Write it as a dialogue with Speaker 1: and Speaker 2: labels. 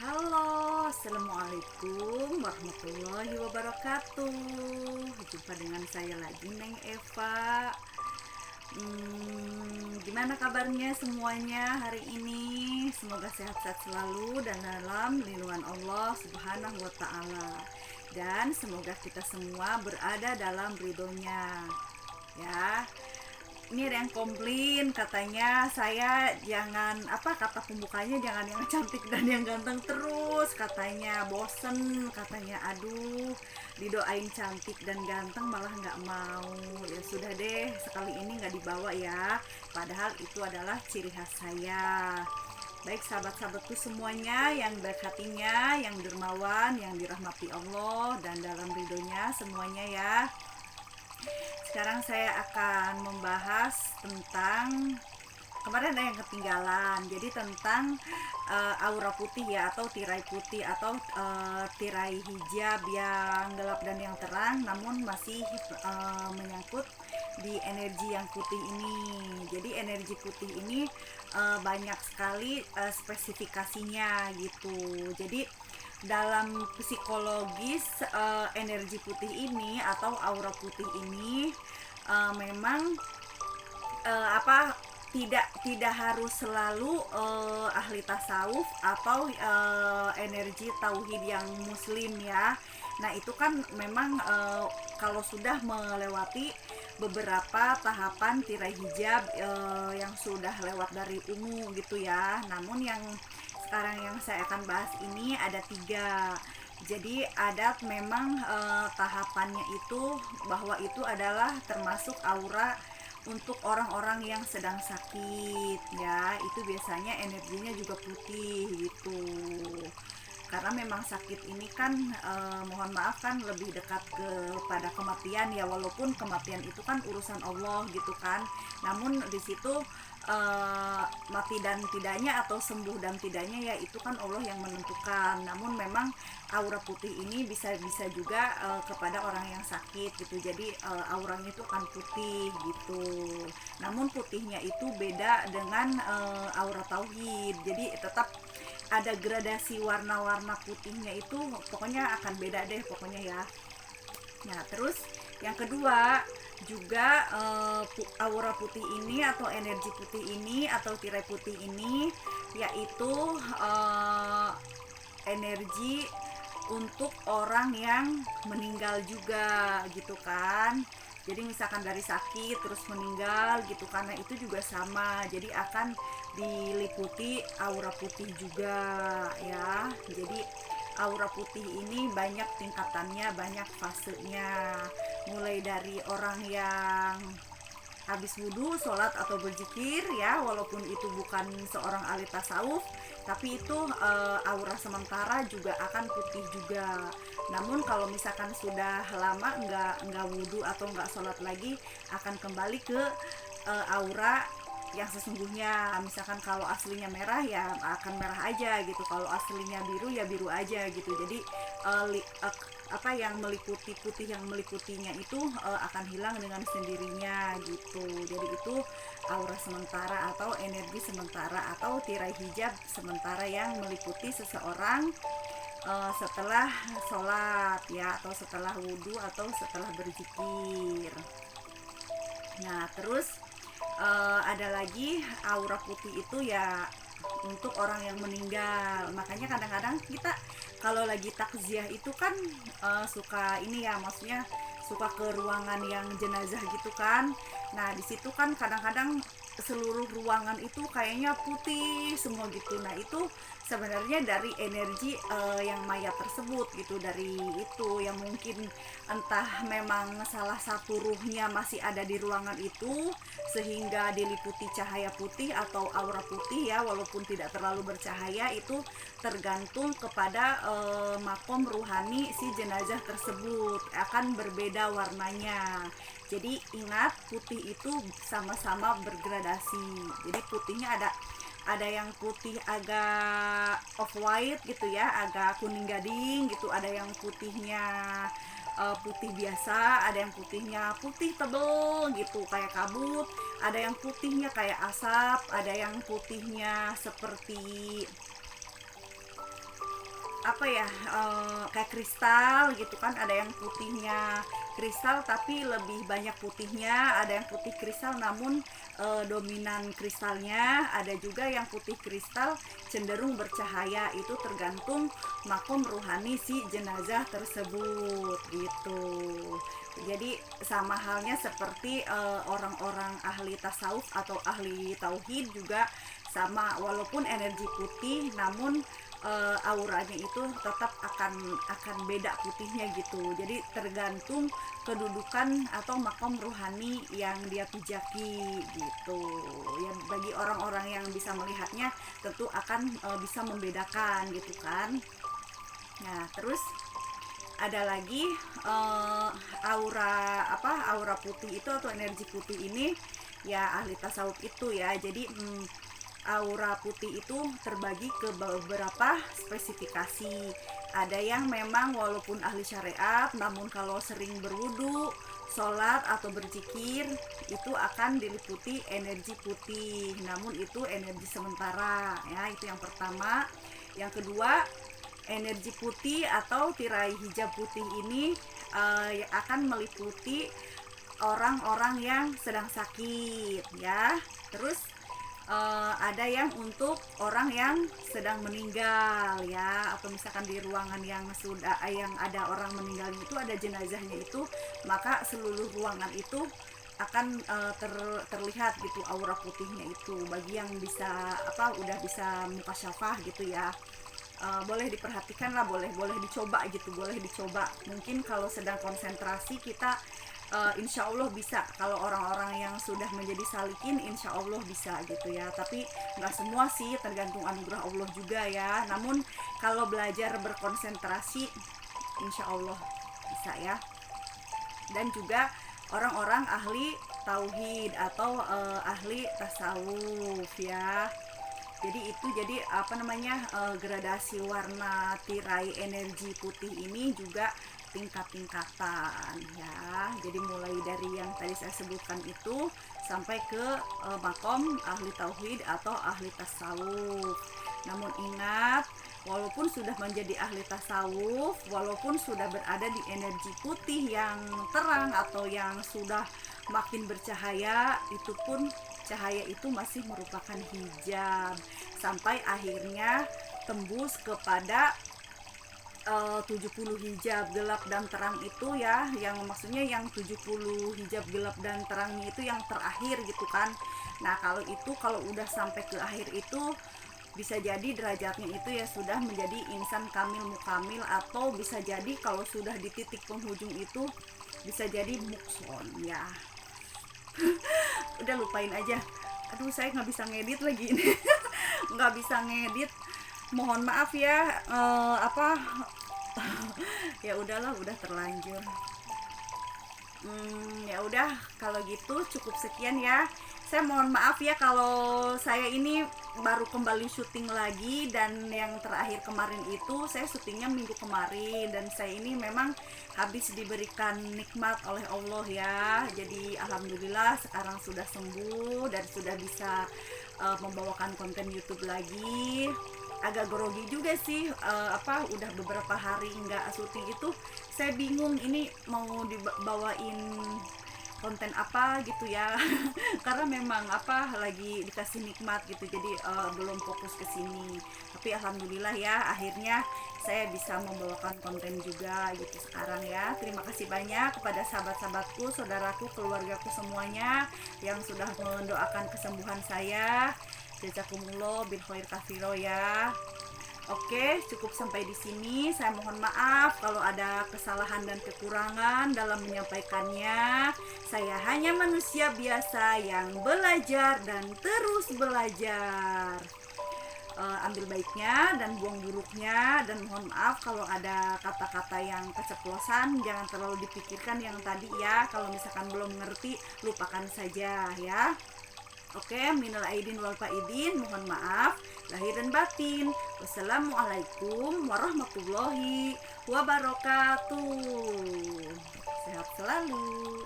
Speaker 1: Halo, assalamualaikum warahmatullahi wabarakatuh. Jumpa dengan saya lagi, Neng Eva. Gimana kabarnya semuanya hari ini? Semoga sehat-sehat selalu dan dalam lindungan Allah Subhanahu wa Ta'ala. Dan semoga kita semua berada dalam ridhonya, ya. Ini ada yang komplain, katanya saya jangan, kata pembukanya, jangan yang cantik dan yang ganteng terus, katanya bosen, katanya aduh didoain cantik dan ganteng malah nggak mau. Ya sudah deh, sekali ini nggak dibawa ya, padahal itu adalah ciri khas saya. Baik sahabat-sahabatku semuanya yang baik hatinya, yang dermawan, yang dirahmati Allah dan dalam ridhonya semuanya ya. Sekarang saya akan membahas tentang, kemarin ada yang ketinggalan, jadi tentang aura putih ya, atau tirai putih, atau tirai hijab yang gelap dan yang terang, namun masih menyangkut di energi yang putih ini. Jadi energi putih ini banyak sekali spesifikasinya gitu. Jadi dalam psikologis energi putih ini atau aura putih ini memang tidak harus selalu ahli tasawuf atau energi tauhid yang muslim ya. Nah itu kan memang kalau sudah melewati beberapa tahapan tirai hijab yang sudah lewat dari ungu gitu ya. Namun yang sekarang yang saya akan bahas ini ada 3. Jadi ada memang tahapannya itu bahwa itu adalah termasuk aura untuk orang-orang yang sedang sakit ya. Itu biasanya energinya juga putih gitu. Karena memang sakit ini kan mohon maaf kan lebih dekat kepada kematian ya, walaupun kematian itu kan urusan Allah gitu kan. Namun di situ mati dan tidaknya atau sembuh dan tidaknya ya itu kan Allah yang menentukan. Namun memang aura putih ini bisa juga kepada orang yang sakit gitu. Jadi auranya itu akan putih gitu. Namun putihnya itu beda dengan aura tauhid. Jadi tetap ada gradasi warna-warna putihnya, itu pokoknya akan beda deh pokoknya ya. Nah terus yang kedua juga aura putih ini atau energi putih ini atau tirai putih ini yaitu energi untuk orang yang meninggal juga gitu kan. Jadi misalkan dari sakit terus meninggal gitu, karena itu juga sama, jadi akan diliputi aura putih juga ya. Jadi aura putih ini banyak tingkatannya, banyak fasenya, mulai dari orang yang habis wudhu, sholat atau berzikir ya, walaupun itu bukan seorang ahli tasawuf, tapi itu aura sementara juga akan putih juga. Namun kalau misalkan sudah lama nggak wudhu atau nggak sholat lagi, akan kembali ke aura yang sesungguhnya. Misalkan kalau aslinya merah ya akan merah aja gitu, kalau aslinya biru ya biru aja gitu. Jadi yang meliputi putih, yang meliputinya itu akan hilang dengan sendirinya gitu. Jadi itu aura sementara atau energi sementara atau tirai hijab sementara yang meliputi seseorang setelah sholat ya, atau setelah wudhu atau setelah berzikir. Nah terus ada lagi aura putih itu ya untuk orang yang meninggal. Makanya kadang-kadang kita kalau lagi takziah itu kan suka ini ya, maksudnya suka ke ruangan yang jenazah gitu kan. Nah di situ kan kadang-kadang seluruh ruangan itu kayaknya putih semua gitu. Nah itu sebenarnya dari energi yang mayat tersebut gitu, dari itu yang mungkin entah memang salah satu ruhnya masih ada di ruangan itu sehingga diliputi cahaya putih atau aura putih ya, walaupun tidak terlalu bercahaya. Itu tergantung kepada makom ruhani si jenazah tersebut, akan berbeda warnanya. Jadi ingat, putih itu sama-sama bergradasi. Jadi putihnya ada yang putih agak off white gitu ya, agak kuning gading gitu. Ada yang putihnya putih biasa, ada yang putihnya putih tebel gitu kayak kabut, ada yang putihnya kayak asap, ada yang putihnya seperti apa ya, kayak kristal gitu kan, ada yang putihnya kristal tapi lebih banyak putihnya, ada yang putih kristal namun dominan kristalnya, ada juga yang putih kristal cenderung bercahaya. Itu tergantung makom ruhani si jenazah tersebut gitu. Jadi sama halnya seperti orang-orang ahli tasawuf atau ahli tauhid juga sama, walaupun energi putih namun auranya itu tetap akan beda putihnya gitu. Jadi tergantung kedudukan atau makom ruhani yang dia pijaki gitu. Ya bagi orang-orang yang bisa melihatnya tentu akan bisa membedakan gitu kan. Nah, terus ada lagi aura putih itu atau energi putih ini ya ahli tasawuf itu ya. Jadi aura putih itu terbagi ke beberapa spesifikasi. Ada yang memang walaupun ahli syariat namun kalau sering berwudu, sholat atau berzikir itu akan diliputi energi putih, namun itu energi sementara ya. Itu yang pertama. Yang kedua, energi putih atau tirai hijab putih ini akan meliputi orang-orang yang sedang sakit ya. Terus ada yang untuk orang yang sedang meninggal ya, atau misalkan di ruangan yang ada orang meninggal itu ada jenazahnya itu, maka seluruh ruangan itu akan terlihat gitu aura putihnya itu. Bagi yang bisa udah bisa mukasyafah gitu ya, boleh diperhatikan lah, boleh dicoba gitu, boleh dicoba. Mungkin kalau sedang konsentrasi kita insya Allah bisa. Kalau orang-orang yang sudah menjadi salikin insya Allah bisa gitu ya, tapi nggak semua sih, tergantung anugerah Allah juga ya. Namun kalau belajar berkonsentrasi insya Allah bisa ya. Dan juga orang-orang ahli tauhid atau ahli tasawuf ya. Jadi itu gradasi warna tirai energi putih ini juga tingkat-tingkatan ya. Jadi mulai dari yang tadi saya sebutkan itu sampai ke makom ahli tauhid atau ahli tasawuf. Namun ingat, walaupun sudah menjadi ahli tasawuf, walaupun sudah berada di energi putih yang terang atau yang sudah makin bercahaya, itu pun cahaya itu masih merupakan hijab sampai akhirnya tembus kepada 70 hijab gelap dan terang itu ya, yang maksudnya yang 70 hijab gelap dan terangnya itu yang terakhir gitu kan. Nah, kalau udah sampai ke akhir itu bisa jadi derajatnya itu ya sudah menjadi insan kamil mukamil, atau bisa jadi kalau sudah di titik penghujung itu bisa jadi mukson ya. Udah lupain aja, aduh saya nggak bisa ngedit lagi ini. Nggak bisa ngedit, mohon maaf ya. Ya udahlah, udah terlanjur. Ya udah, kalau gitu cukup sekian ya. Saya mohon maaf ya kalau saya ini baru kembali syuting lagi, dan yang terakhir kemarin itu saya syutingnya minggu kemarin, dan saya ini memang habis diberikan nikmat oleh Allah ya. Jadi alhamdulillah sekarang sudah sembuh dan sudah bisa membawakan konten YouTube lagi. Agak grogi juga sih, udah beberapa hari nggak syuting itu saya bingung ini mau dibawain konten apa gitu ya. Karena memang lagi dikasih nikmat gitu, jadi belum fokus ke sini. Tapi alhamdulillah ya akhirnya saya bisa membawakan konten juga gitu sekarang ya. Terima kasih banyak kepada sahabat-sahabatku, saudaraku, keluargaku semuanya yang sudah mendoakan kesembuhan saya. Jazakumullah bil khair katsiro ya. Oke, cukup sampai di sini. Saya mohon maaf kalau ada kesalahan dan kekurangan dalam menyampaikannya. Saya hanya manusia biasa yang belajar dan terus belajar. Ambil baiknya dan buang buruknya, dan mohon maaf kalau ada kata-kata yang keceplosan. Jangan terlalu dipikirkan yang tadi ya. Kalau misalkan belum mengerti, lupakan saja ya. Oke, minal aidin wal faidin, mohon maaf lahir dan batin. Wassalamualaikum warahmatullahi wabarakatuh. Sehat selalu.